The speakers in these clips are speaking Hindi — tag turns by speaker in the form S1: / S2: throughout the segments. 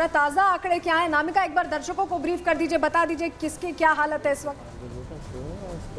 S1: जरा ताज़ा आंकड़े क्या है? नामिका, एक बार दर्शकों को ब्रीफ कर दीजिए, बता दीजिए किसकी क्या हालत है इस वक्त।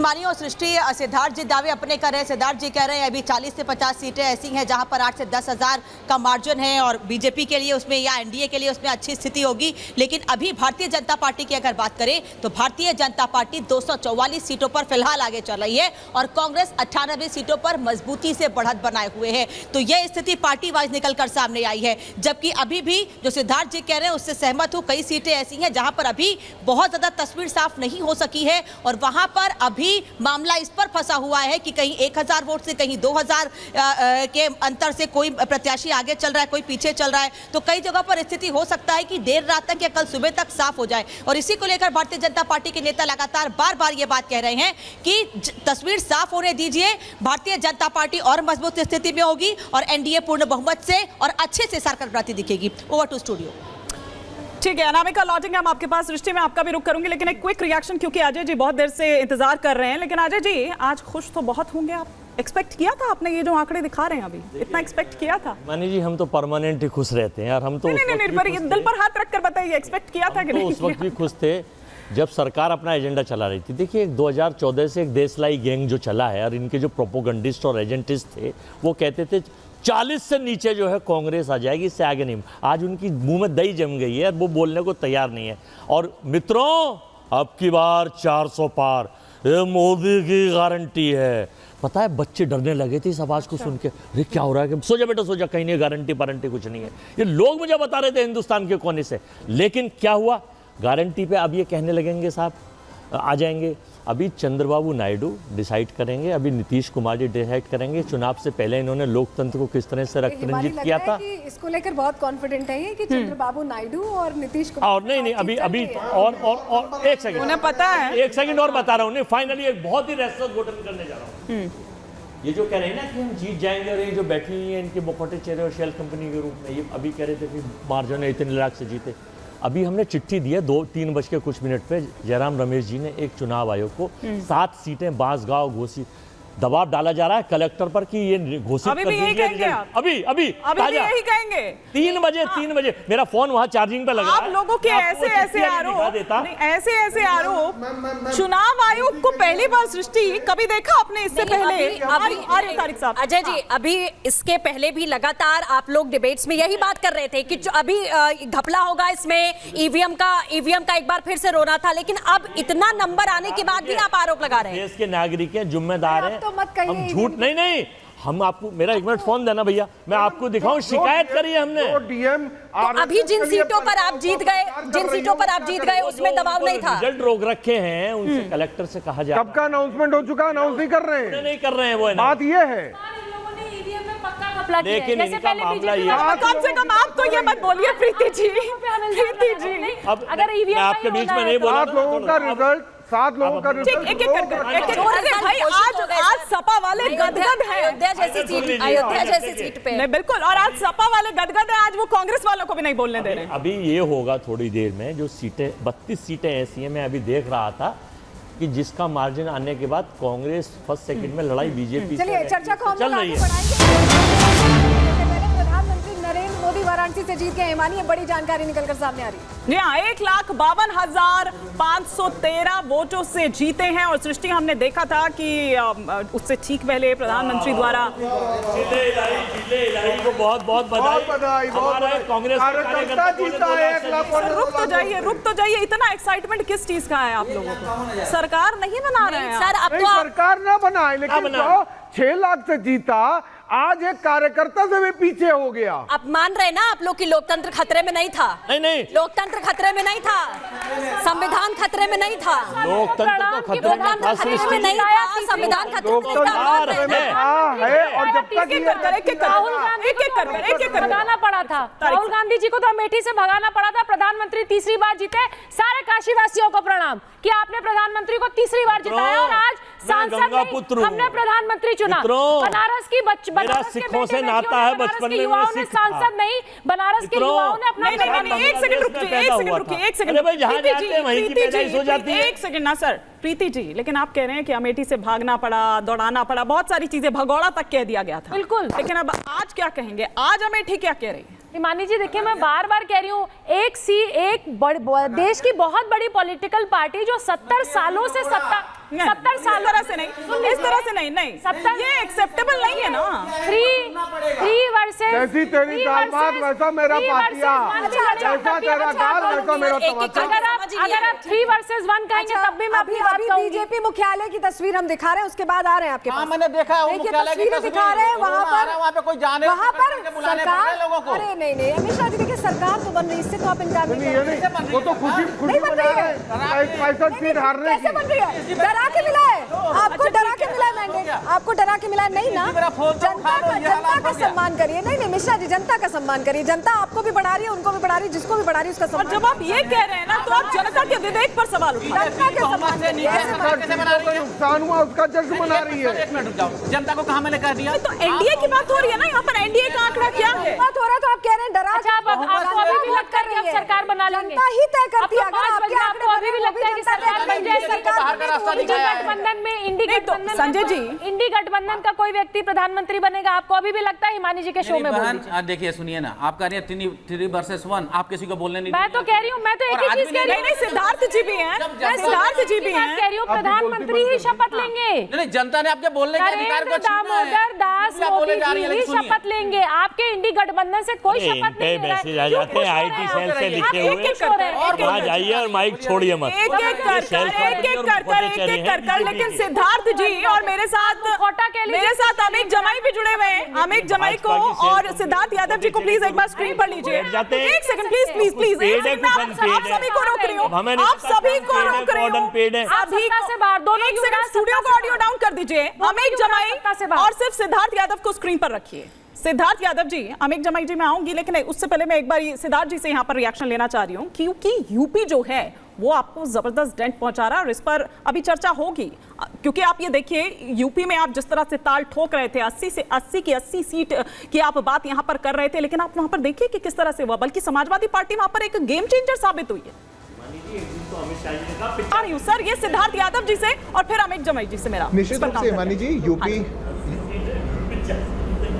S2: मानी और सृष्टि, सिद्धार्थ जी दावे अपने कर रहे हैं। सिद्धार्थ जी कह रहे हैं अभी 40 से 50 सीटें ऐसी हैं जहां पर 8 से 10 हज़ार का मार्जिन है और बीजेपी के लिए उसमें या एनडीए के लिए उसमें अच्छी स्थिति होगी। लेकिन अभी भारतीय जनता पार्टी की अगर बात करें तो भारतीय जनता पार्टी 244 सीटों पर फिलहाल आगे चल रही है और कांग्रेस 98 सीटों पर मजबूती से बढ़त बनाए हुए है। तो यह स्थिति पार्टी वाइज निकलकर सामने आई है। जबकि अभी भी जो सिद्धार्थ जी कह रहे हैं उससे सहमत हूं, कई सीटें ऐसी हैं जहां पर अभी बहुत ज्यादा तस्वीर साफ नहीं हो सकी है और वहां पर अभी मामला इस पर फंसा हुआ है कि कहीं 1000 वोट से कहीं 2000 के अंतर से कोई प्रत्याशी आगे चल रहा है, कोई पीछे चल रहा है। तो कई जगह पर स्थिति हो सकता है कि देर रात तक या कल सुबह तक साफ हो जाए और इसी को लेकर भारतीय जनता पार्टी के नेता लगातार बार बार ये बात कह रहे हैं कि तस्वीर साफ होने दीजिए, भारतीय जनता पार्टी और मजबूत स्थिति में होगी और एनडीए पूर्ण बहुमत से और अच्छे से सरकार बनाती दिखेगी। Over to studio.
S3: ठीक है अनामिका, लौटेंगे हम आपके पास। सृष्टि में आपका भी रुख करूंगी, लेकिन एक क्विक रिएक्शन, क्योंकि अजय जी बहुत देर से इंतजार कर रहे हैं। लेकिन अजय जी आज खुश तो बहुत होंगे आप, एक्सपेक्ट किया था आपने ये जो आंकड़े दिखा रहे हैं अभी, इतना एक्सपेक्ट किया था?
S4: मानी जी हम तो परमानेंट ही खुश रहते हैं यार, हम तो
S3: नहीं, दिल पर हाथ रखकर बताइए, एक्सपेक्ट किया था कि नहीं?
S4: उस वक्त भी खुश थे जब सरकार अपना एजेंडा चला रही थी। देखिए 2014 से एक देशलाई गैंग जो चला है और इनके जो प्रोपोगंडिस्ट और एजेंटिस्ट थे वो कहते थे 40 से नीचे जो है कांग्रेस आ जाएगी, इससे आगे नहीं। आज उनकी मुंह में दही जम गई है, वो बोलने को तैयार नहीं है। और मित्रों, अब की बार 400 पार, ये मोदी की गारंटी है। पता है बच्चे डरने लगे थे इस आवाज को सुन के, अरे क्या हो रहा है? सो जा बेटा सो जा, कहीं नहीं, गारंटी वारंटी कुछ नहीं है। ये लोग मुझे बता रहे थे हिंदुस्तान के कोने से। लेकिन क्या हुआ, गारंटी पे अब ये कहने लगेंगे साहब आ जाएंगे। अभी चंद्रबाबू नायडू डिसाइड करेंगे, अभी नीतीश कुमार जी डिसाइड करेंगे। चुनाव से पहले इन्होंने लोकतंत्र को किस तरह से रंजित किया था,
S1: इसको लेकर बहुत कॉन्फिडेंट है ये कि चंद्रबाबू नायडू और नीतीश कुमार।
S4: और नहीं अभी और एक सेकंड,
S3: उन्हें पता है,
S4: एक सेकंड और बता रहा हूँ। फाइनली एक बहुत ही रहस्यमय घोषणा करने जा रहा हूँ। ये जो कह रहे हैं ना कि हम जीत जाएंगे और ये जो बैठी हुई है इनके मुखौटे चेहरे और शेल कंपनी के रूप में, ये अभी कह रहे थे कि मार्जिन है इतने लाख से जीते। अभी हमने चिट्ठी दी है 3 बज के कुछ मिनट पे, जयराम रमेश जी ने एक चुनाव आयोग को 7 सीटें बांसगांव घोषित, दबाव डाला जा रहा है कलेक्टर पर कि ये घोषित कर दीजिए। अभी
S3: यही कहेंगे
S4: 3 बजे मेरा फोन वहां चार्जिंग पे लगा है।
S3: आप लोगों के ऐसे आरोप, चुनाव आयोग को पहली बार सृष्टि कभी देखा आपने इससे पहले? तारिक साहब,
S5: अजय जी, अभी इसके पहले भी लगातार आप लोग डिबेट्स में यही बात कर रहे थे कि अभी घपला होगा इसमें, ईवीएम का एक बार फिर से रोना था। लेकिन अब इतना नंबर आने के बाद भी आप आरोप लगा रहे हैं।
S4: देश के नागरिक हैं, जिम्मेदार हैं, हम झूठ नहीं। हम आपको, मेरा 1 मिनट फोन देना भैया, मैं आपको दिखाऊं, शिकायत करी है हमने।
S5: तो अभी जिन सीटों पर आप जीत गए उसमें दबाव नहीं था।
S4: रिजल्ट रोक रखे हैं, उनसे कलेक्टर से कहा जाए।
S6: कब का अनाउंसमेंट हो चुका, अनाउंस नहीं कर रहे हैं,
S4: नहीं कर रहे हैं। वो
S6: बात ये है।
S4: लेकिन इनका मामला ये,
S3: कम से कम आप तो ये मत बोलिए प्रीति जी।
S4: अब अगर मैं आपके बीच में नहीं बोला,
S6: 7 लोगों का रिजल्ट, 7 लोगों का रिजल्ट,
S3: एक भाई आज सपा वाले गदगद है
S5: अयोध्या जैसी सीट पे।
S3: नहीं बिल्कुल, और आज सपा वाले गदगद है, आज वो कांग्रेस वालों को भी नहीं बोलने दे रहे।
S4: अभी ये होगा थोड़ी देर में, जो सीटें 32 सीटें ऐसी हैं, मैं अभी देख रहा था कि जिसका मार्जिन आने के बाद कांग्रेस फर्स्ट सेकंड में लड़ाई बीजेपी
S1: चलिए चर्चा को हम
S4: चल रही है।
S1: प्रधानमंत्री नरेंद्र मोदी वाराणसी से जीत गए। मानिए बड़ी जानकारी निकलकर सामने आ रही है।
S3: 1,52,513 वोटों से जीते हैं और सृष्टि हमने देखा था कि उससे ठीक पहले प्रधानमंत्री द्वारा
S4: इलाही को बहुत बहुत बधाई। कांग्रेस
S3: रुक तो जाइए, इतना एक्साइटमेंट किस चीज का है आप लोगों को? सरकार नहीं बना रहे हैं
S5: सर, अब तो
S6: सरकार ना बनाए, लेकिन 6 लाख से जीता, आज एक कार्यकर्ता से भी पीछे हो गया।
S5: आप मान रहे ना आप लोग की लोकतंत्र खतरे में नहीं था?
S4: नहीं,
S5: लोकतंत्र खतरे में नहीं था, संविधान खतरे में नहीं था,
S4: लोकतंत्र तो खतरे में
S5: नहीं था, संविधान खतरे में
S6: है। और जब तक
S7: भगाना पड़ा था राहुल गांधी जी को, तो अमेठी से भगाना पड़ा था। प्रधानमंत्री तीसरी बार जीते। सारे काशीवासियों को प्रणाम कि आपने प्रधानमंत्री को तीसरी बार जिताया और आज सांसद हमने प्रधानमंत्री चुना। बनारस की
S4: मेरा सिखों से नाता है, बचपन में
S7: युवाओं ने सांसद नहीं, बनारस के युवाओं ने अपना
S3: एक सेकंड रुकिए, एक सेकंड ना सर, प्रीति जी, लेकिन आप कह रहे हैं कि अमेठी से भागना पड़ा, दौड़ाना पड़ा, बहुत सारी चीजें, भगौड़ा तक कह दिया गया था।
S7: बिल्कुल।
S3: लेकिन अब आज क्या कहेंगे? आज अमेठी क्या कह रही है?
S7: हिमानी जी देखिए, मैं बार बार कह रही हूँ, देश की बहुत बड़ी पॉलिटिकल पार्टी जो 70 सालों से 70 साल
S3: इस तरह से नहीं
S7: 70
S3: ये एक्सेप्टेबल नहीं है ना।
S7: 3 वर्सेस
S6: जैसी तेरी दामाद वैसा मेरा पातिया, जैसा तेरा दाल वैसा मेरा तमाचा।
S7: अगर आप 3 वर्सेस 1 कहेंगे तब भी मैं अपनी बात
S1: अभी
S7: कहूंगी।
S1: बीजेपी मुख्यालय की तस्वीर हम दिखा रहे हैं, उसके बाद आ रहे हैं आपके पास।
S8: मैंने देखा है वो
S1: देखिए,
S8: मुख्यालय की
S1: तस्वीरें दिखा रहे हैं
S8: वहाँ पे कोई जाने
S1: वहाँ पर
S8: बुलाने पड़ रहे हैं लोगों को।
S1: अरे नहीं अमित शाह जी, देखिए सरकार तो बन रही है, इससे तो आप इनकार नहीं
S6: नहीं,
S1: कर
S6: ये
S1: रहे।
S6: नहीं, वो तो खुशी
S1: नहीं बन रही है।
S6: 65 सीट हारने
S1: कैसे बन रही है? डरा के मिला है आपको, डरा के मिला है मैंडेट, आपको डरा के मिला है। नहीं ना, जनता का सम्मान करिए। नहीं मिश्रा जी, जनता का सम्मान करिए। जनता आपको भी बढ़ा रही है, उनको भी बढ़ा रही है, जिसको भी बढ़ा रही है उसका
S3: और
S1: सम्मान।
S3: जब आप ये कह रहे हैं ना, तो आप जनता के विवेक पर सवाल उठा रहे हैं।
S1: जनता के सम्मान करिए।
S6: नुकसान हुआ उसका जश्न मना रही है।
S8: एक मिनट रुक जाओ, जनता को कहाँ मैंने कह दिया?
S3: तो एनडीए की बात हो रही है ना, यहाँ पर एनडीए का आंकड़ा क्या है?
S1: बात हो रहा है तो आप कह रहे हैं डरा।
S7: अच्छा, आपको अभी भी लगता है कि आप सरकार बना लेंगे?
S1: जनता ही तय करती है।
S7: आपको 5 बजे आपको अभी भी लगता है कि सरकार बन जाएगी? गठबंधन में इंडी गठबंधन,
S3: संजय जी,
S7: इंडी गठबंधन का कोई व्यक्ति प्रधानमंत्री बनेगा, आपको अभी भी लगता है? हिमानी जी के शो में बोल दीजिए।
S8: देखिए सुनिए ना, आप कह रही है 3 वर्सेस 1, आप किसी को बोलने नहीं।
S7: मैं तो कह रही हूँ, मैं तो एक ही चीज कह रही हूँ।
S3: नहीं सिद्धार्थ जी भी हैं, सिद्धार्थ जी भी हैं।
S7: कह रही हूँ, प्रधानमंत्री ही शपथ लेंगे।
S8: नहीं, जनता ने आपके बोलने के अधिकार को छीना है।
S7: दामोदर दास
S8: क्या बोले जा रही है,
S7: मोदी जी ही
S8: लेकिन सुनिए।
S7: शपथ लेंगे। आपके इंडी गठबंधन से कोई
S4: अरे,
S7: शपथ
S4: इन पे
S7: नहीं ले रहा
S4: मैसेज आ
S7: है। क्यों
S4: जाते हैं
S7: खुश हो
S4: IT
S7: रहे हैं?
S4: सेल से
S7: आप
S4: लिखे
S7: एक
S4: हुए।
S7: एक हो रहे हैं।
S4: वहाँ जाइए और माइक छोड़िए मत।
S3: एक एक कर लेकिन सिद्धार्थ जी और मेरे साथ अमित जमाई भी जुड़े हुए हैं। अमित जमाई को और सिद्धार्थ यादव जी को प्लीज एक बार स्क्रीन पर लीजिए। एक सेकंड प्लीज एक सेकंड, आप सभी को रोक रही हूँ, आप सभी को रोक रही हूँ।
S7: सत्ता से बाहर दोनों
S3: एक सेकंड, स्टूडियो को ऑडियो डाउन कर दीजिए। अमित जमाई और सिर्फ सिद्धार्थ यादव को स्क्रीन पर रखिए। सिद्धार्थ यादव जी, अमित जमाई जी मैं आऊंगी, लेकिन उससे पहले मैं एक बार सिद्धार्थ जी से यहाँ पर रिएक्शन लेना चाह रही हूँ, क्योंकि यूपी जो है वो आपको जबरदस्त डेंट पहुंचा रहा है और इस पर अभी चर्चा होगी। क्योंकि आप ये देखिए, यूपी में आप जिस तरह से ताल ठोक रहे थे, 80 की 80 सीट की आप बात यहाँ पर कर रहे थे, लेकिन आप वहां पर देखिए कि किस तरह से हुआ, बल्कि समाजवादी पार्टी वहां पर एक गेम चेंजर साबित हुई है। आ रही हूं सर, ये सिद्धार्थ यादव जी से और फिर अमित जमाई जी से मेरा
S9: निश्चित रूप से हिमानी जी यूपी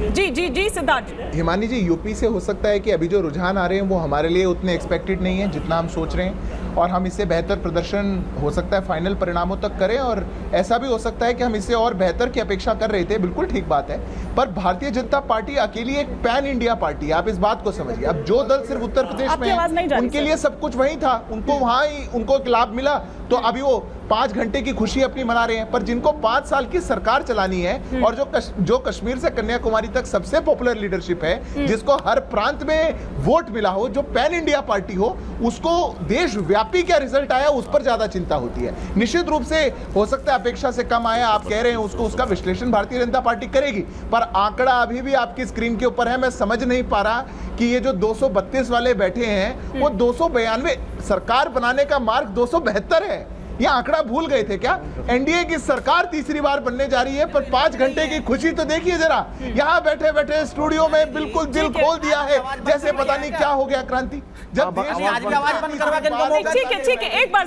S3: जी सिद्धार्थ जी।
S9: हिमानी जी, यूपी से हो सकता है कि अभी जो रुझान आ रहे हैं वो हमारे लिए उतने एक्सपेक्टेड नहीं है जितना हम सोच रहे हैं, और हम इससे बेहतर प्रदर्शन हो सकता है फाइनल परिणामों तक करें, और ऐसा भी हो सकता है कि हम इससे और बेहतर की अपेक्षा कर रहे थे। बिल्कुल ठीक बात है, पर भारतीय जनता पार्टी अकेली एक पैन इंडिया पार्टी है, आप इस बात को समझिए। अब जो दल सिर्फ उत्तर प्रदेश में है, उनके लिए सब कुछ वही था, उनको वहाँ ही उनको एक लाभ मिला, तो अभी वो 5 घंटे की खुशी अपनी मना रहे हैं। पर जिनको 5 साल की सरकार चलानी है और जो कश्मीर से कन्याकुमारी तक सबसे पॉपुलर लीडरशिप है, जिसको हर प्रांत में वोट मिला हो, जो पैन इंडिया पार्टी हो, उसको देशव्यापी क्या रिजल्ट आया उस पर ज्यादा चिंता होती है। निश्चित रूप से हो सकता है अपेक्षा से कम आया, आप कह रहे हैं, उसका विश्लेषण भारतीय जनता पार्टी करेगी, पर आंकड़ा अभी भी आपकी स्क्रीन के ऊपर है। मैं समझ नहीं पा रहा कि ये जो 232 वाले बैठे हैं वो 292, सरकार बनाने का मार्ग 272 है। ये आंकड़ा भूल गए थे क्या? एनडीए की सरकार तीसरी बार बनने जा रही है, पर 5 घंटे की खुशी तो देखिए जरा। यहाँ बैठे बैठे स्टूडियो में बिल्कुल दिल खोल दिया है, जैसे पता नहीं क्या हो गया क्रांति। जब देश
S3: ठीक है एक बार